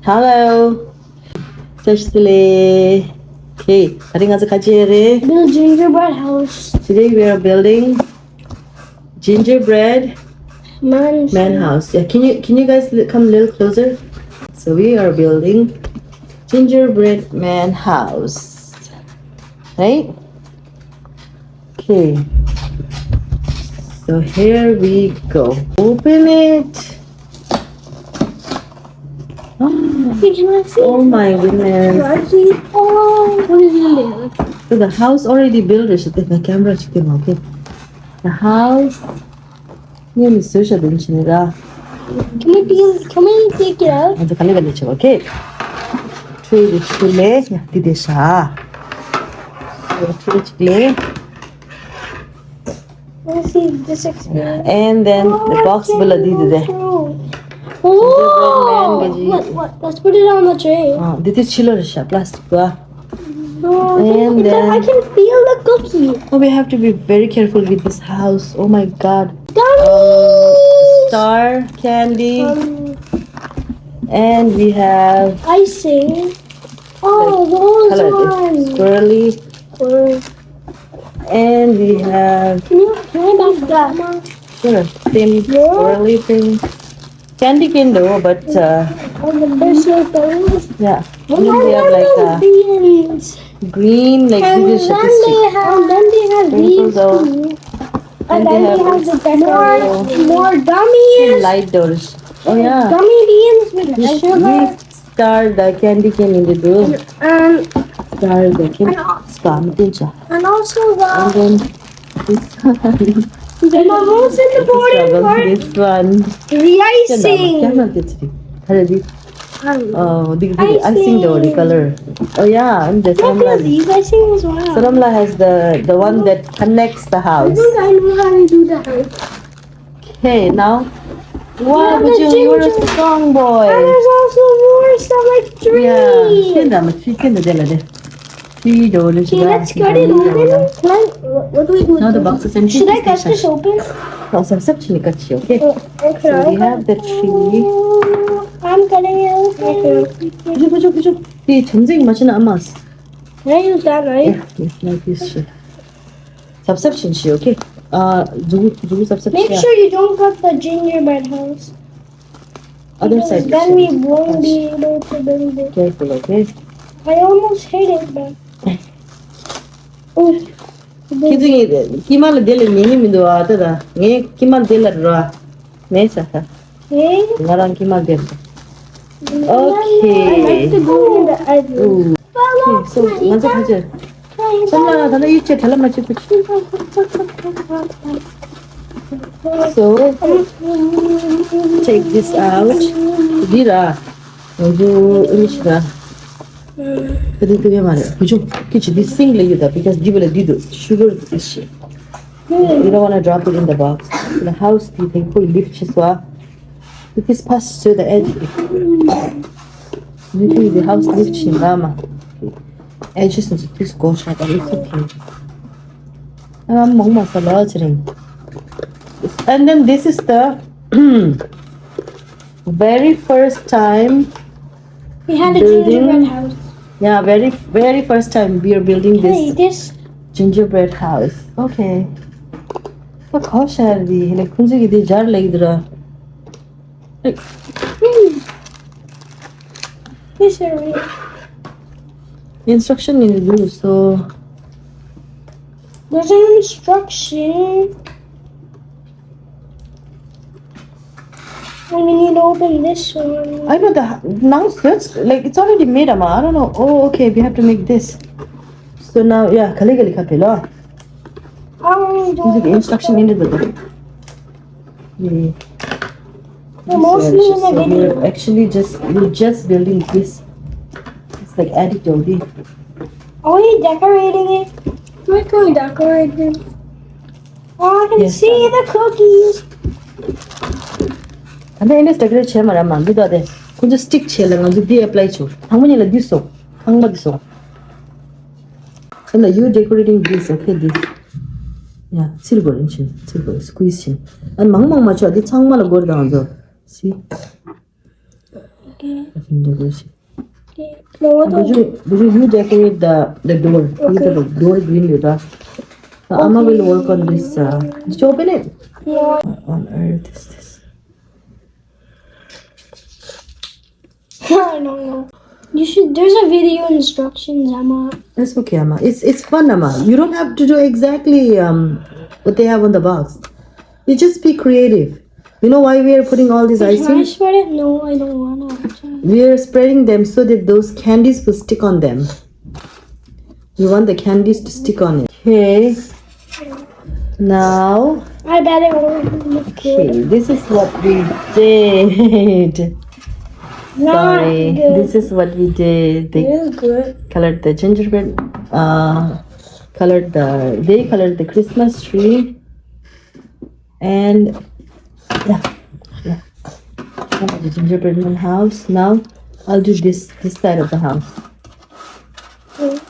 Hello. Tashley. Okay, Build gingerbread house. Today we are building gingerbread Man house. Yeah, can you guys come a little closer? So we are building gingerbread man house. Right? Okay. So here we go. Open it. Oh my goodness. Oh, what is in there? So the house already built. The camera okay. The house. Can we take it out? Okay. Three Let's see this experience. and then the box below there. Oh, what? Let's put it on the tray. This is chiller plastic. Oh, And then I can feel the cookie. Oh, we have to be very careful with this house. Oh my God. Gummies. Star candy, and we have Icing. Oh, those ones. squirrely, and we have Can I back that? sure thin squirrely thing. Candy can do, but There's no things. yeah. What And then we have like beans? green, like And this then they have these too. And then they have the more gummies. light doors. Oh yeah. Gummy beans with sugar. Start the candy cane in the door. And Start the candy. and also And the then this one. the most important part, This one. the icing. The icing though, the color. Oh yeah, and the Look at Saramla. these icing as well. Saramla has the one that connects the I house. think I know how to do that. Okay, now. Wow, Yeah, but the you're a ginger- strong And boy. there's also more stuff like trees. Okay, let's cut it open. What do we do? Now the box is empty. Should I cut this open? Okay. Okay. So we have the tree. I'm cutting it open. 전쟁 맛이 나 아마스. Can I use that knife? Yes, like this shit. 삽삽신 씨, okay? 누구 삽삽 Make 씨야? sure you don't cut the gingerbread house. Other Because side. then we won't be able to build it. Careful, okay? I almost hit it, but. Oh. 기둥이 기만을 델을 니님도 와더라. 예, 기만 델라라. 네, 사사. Okay. 나랑 기만 델. I like to go in the edges. 오. Okay, so 먼저 가자. 설마 나는 이제 달라만 찍고. So take this out. 디라. 여주 음식아. 그게 말이야. 그죠? 그치? This thing like that because you will do sugar this shit. You don't want to drop it in the box. The house, you can put lift as well. It is passed to the edge. Usually the house lifts in Rama. Edges and this goes like it's okay. And then this is the very first time We had a building- gingerbread house. Yeah, very first time we are building Hey, this this. gingerbread house. Okay. How shall we? Like, kunji ki jar lagidra. This area. Instruction in the so There's an instruction. And we need to open this one. I know now that's like it's already made, Ama. I don't know. Oh, okay. We have to make this. So now, yeah, kali kapela. This is the instruction in the door. Yeah. Mostly in the So video. we're actually we're just building this. It's like added already. Are we decorating it? We're going to decorate it. Oh, I can Yes, see the cookies. And then let's decorate chair, Maraman. Do that. Could just stick chair and do apply to. How many like this so? How much so? And you decorating this, okay? This. Yeah, silver in chin, silver squeeze chin. And mang macho, the chang malo go down. See? Okay. No, what You decorate the door. Okay. The door green letter. So Amma will work on this. Did you open it? No. What on earth is this? I don't know. You should. There's a video instructions, Emma. That's okay, Amma. It's fun, Amma. You don't have to do exactly what they have on the box. You just be creative. You know why we are putting all this Can I icing? spread it? No, I don't wanna. We are spreading them so that those candies will stick on them. You want the candies to stick on it. Okay. Now, I bet it won't look okay, good. this is what we did. Not Sorry, good. this is what we did. It They is good. colored the gingerbread. They colored the Christmas tree. And yeah. The gingerbread man house. Now I'll do this side of the house.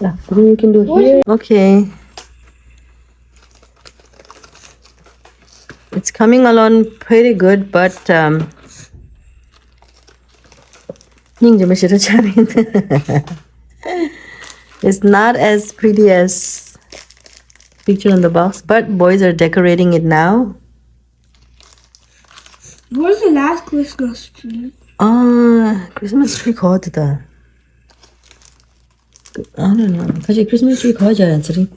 Yeah, then you can do here. Okay. It's coming along pretty good, but it's not as pretty as picture on the box, but boys are decorating it now. Where's the last Christmas tree? Christmas tree called the I don't know. Because Christmas tree called actually.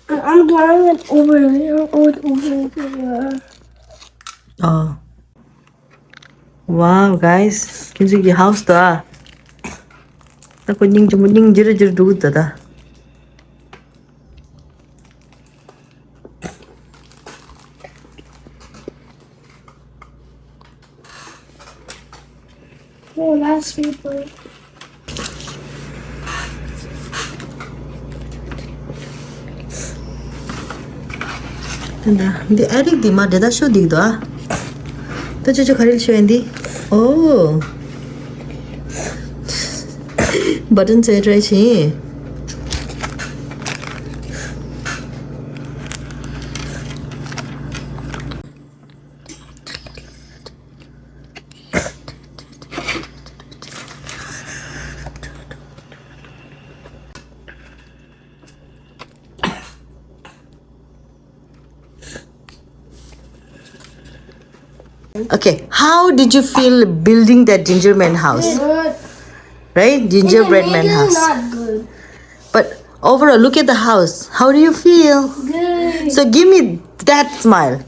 I'm drawing it over here. Over here. Oh. Wow, guys. Kinsi ki house da. Ta ko ning jira du da. Oh, last paper. The attic di ma da show di da. Ta jo kharil show endi. Oh. Button set right here. Okay, how did you feel building that gingerbread house? Good. Right? Gingerbread man house. Not good. But overall, look at the house. How do you feel? Good. So give me that smile.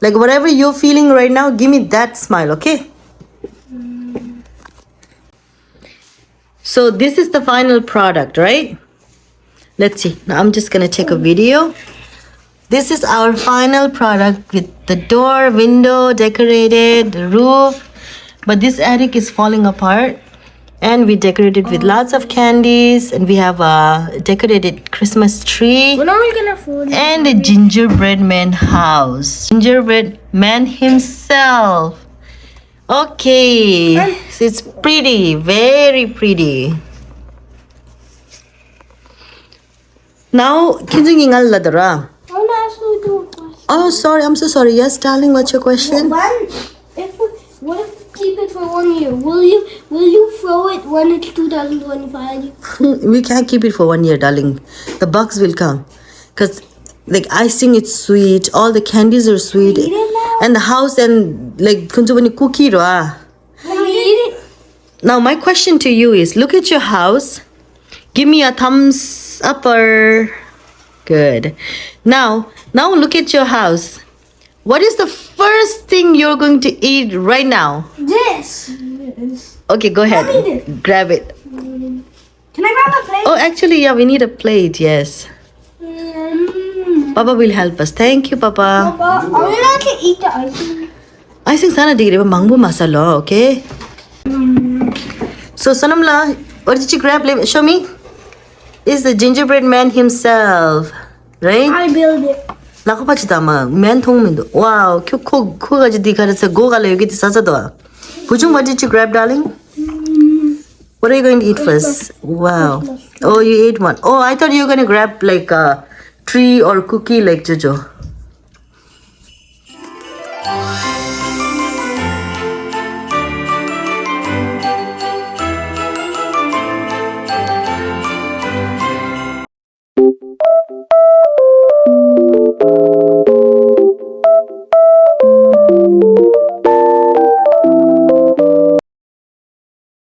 Like whatever you're feeling right now, give me that smile, okay? So this is the final product, right? Let's see. Now I'm just gonna take a video. This is our final product with the door, window, decorated, the roof. But this attic is falling apart. And we decorated with lots of candies. And we have a decorated Christmas tree. When are we gonna afford it? And a gingerbread man house. Gingerbread man himself. Okay. So it's pretty. Very pretty. Now, kinjing ingal ladara. I want to ask you a question. Oh, sorry. I'm so sorry. Yes, darling. What's your question? What if we keep it for 1 year? Will you throw it when it's 2025? We can't keep it for 1 year, darling. The bugs will come. Because, like, icing, it's sweet. All the candies are sweet. Eat it now? And the house and, like, kunjubani cookie roa. Can we eat it? Now, my question to you is, look at your house. Give me a thumbs upper. Good. Now look at your house. What is the first thing you're going to eat right now? This. Okay, go ahead. I'll eat it. Grab it. Can I grab a plate? Oh, actually, yeah, we need a plate, yes. Papa will help us. Thank you, Papa. Papa, I would like to eat the icing. Icing sana digre mangbo masala, okay? So, Sanamla, what did you grab? Show me. It's the gingerbread man himself, right? I build it. Lako pa chita ma man thong min do. Wow, kyo ko ga ji dikhare sa go ga le yogi sa sa do. Pujung, what did you grab, darling? What are you going to eat first? Wow. Oh, you ate one. Oh, I thought you were going to grab like a tree or cookie like Jojo.